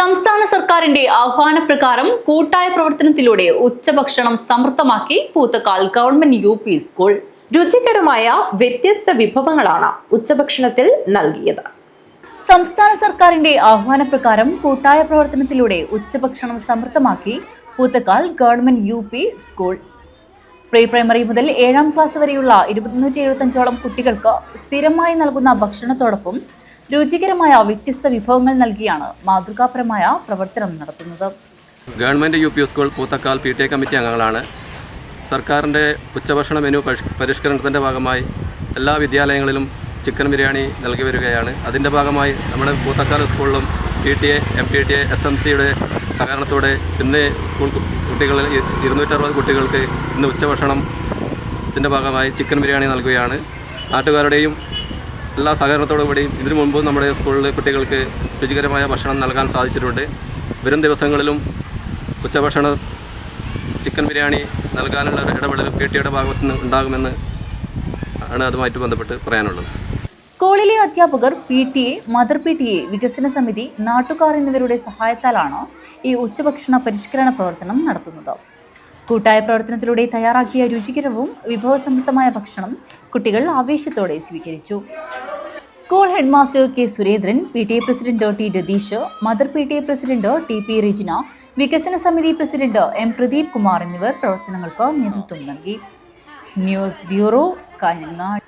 സംസ്ഥാന സർക്കാരിന്റെ ആഹ്വാനപ്രകാരം കൂട്ടായ പ്രവർത്തനത്തിലൂടെ ഉച്ചഭക്ഷണം സമൃദ്ധമാക്കി പൂത്തക്കാൽ ഗവൺമെന്റ് യു.പി. സ്കൂൾ. രുചികരമായ വ്യത്യസ്ത വിഭവങ്ങളാണ് ഉച്ചഭക്ഷണത്തിൽ നൽകിയത്. സംസ്ഥാന സർക്കാരിന്റെ ആഹ്വാനപ്രകാരം കൂട്ടായ പ്രവർത്തനത്തിലൂടെ ഉച്ചഭക്ഷണം സമൃദ്ധമാക്കി Poothakkal government UP. School. Pre primary മുതൽ 7ാം ക്ലാസ് വരെയുള്ള 275ഓളം കുട്ടികൾക്ക് സ്ഥിരമായി നൽകുന്ന ഭക്ഷണത്തോടൊപ്പം രുചികരമായ വ്യത്യസ്ത വിഭവങ്ങൾ നൽകിയാണ് മാതൃകാപരമായ പ്രവർത്തനം നടത്തുന്നത്. Government UP. School Poothakkal PTA committee അംഗങ്ങളാണ്. സർക്കാരിൻ്റെ ഉച്ചഭക്ഷണ മെനു പരിഷ്കരണത്തിൻ്റെ ഭാഗമായി എല്ലാ വിദ്യാലയങ്ങളിലും ചിക്കൻ ബിരിയാണി നൽകി വരികയാണ്. അതിൻ്റെ ഭാഗമായി നമ്മുടെ പൂത്തക്കാൽ സ്കൂളിലും PTA, MPTA, SMCയുടെ സഹകരണത്തോടെ ഇന്ന് സ്കൂൾ കുട്ടികളിൽ 260 കുട്ടികൾക്ക് ഇന്ന് ഉച്ചഭക്ഷണത്തിൻ്റെ ഭാഗമായി ചിക്കൻ ബിരിയാണി നൽകുകയാണ്. നാട്ടുകാരുടെയും എല്ലാ സഹകരണത്തോടുകൂടിയും ഇതിനു മുമ്പും നമ്മുടെ സ്കൂളിൽ കുട്ടികൾക്ക് രുചികരമായ ഭക്ഷണം നൽകാൻ സാധിച്ചിട്ടുണ്ട്. വരും ദിവസങ്ങളിലും ഉച്ചഭക്ഷണ ചിക്കൻ ബിരിയാണി നൽകാനുള്ള ഒരു ഇടപെടൽ PTAയുടെ ഭാഗത്തു നിന്ന് ഉണ്ടാകുമെന്ന് ആണ് അതുമായിട്ട് ബന്ധപ്പെട്ട് പറയാനുള്ളത്. സ്കൂളിലെ അധ്യാപകർ, PTA, മദർ PTA, വികസന സമിതി, നാട്ടുകാർ എന്നിവരുടെ സഹായത്താലാണ് ഈ ഉച്ചഭക്ഷണ പരിഷ്കരണ പ്രവർത്തനം നടത്തുന്നത്. കൂട്ടായ പ്രവർത്തനത്തിലൂടെ തയ്യാറാക്കിയ രുചികരവും വിഭവസമൃദ്ധമായ ഭക്ഷണം കുട്ടികൾ ആവേശത്തോടെ സ്വീകരിച്ചു. School head master K. Surendran, PTA president T. Ratheesh, mother PTA president TP Regina, വികസന സമിതി പ്രസിഡന്റ് M. പ്രദീപ് കുമാർ എന്നിവർ പ്രവർത്തനങ്ങൾക്ക് നേതൃത്വം നൽകി. News bureau, Kanhangad.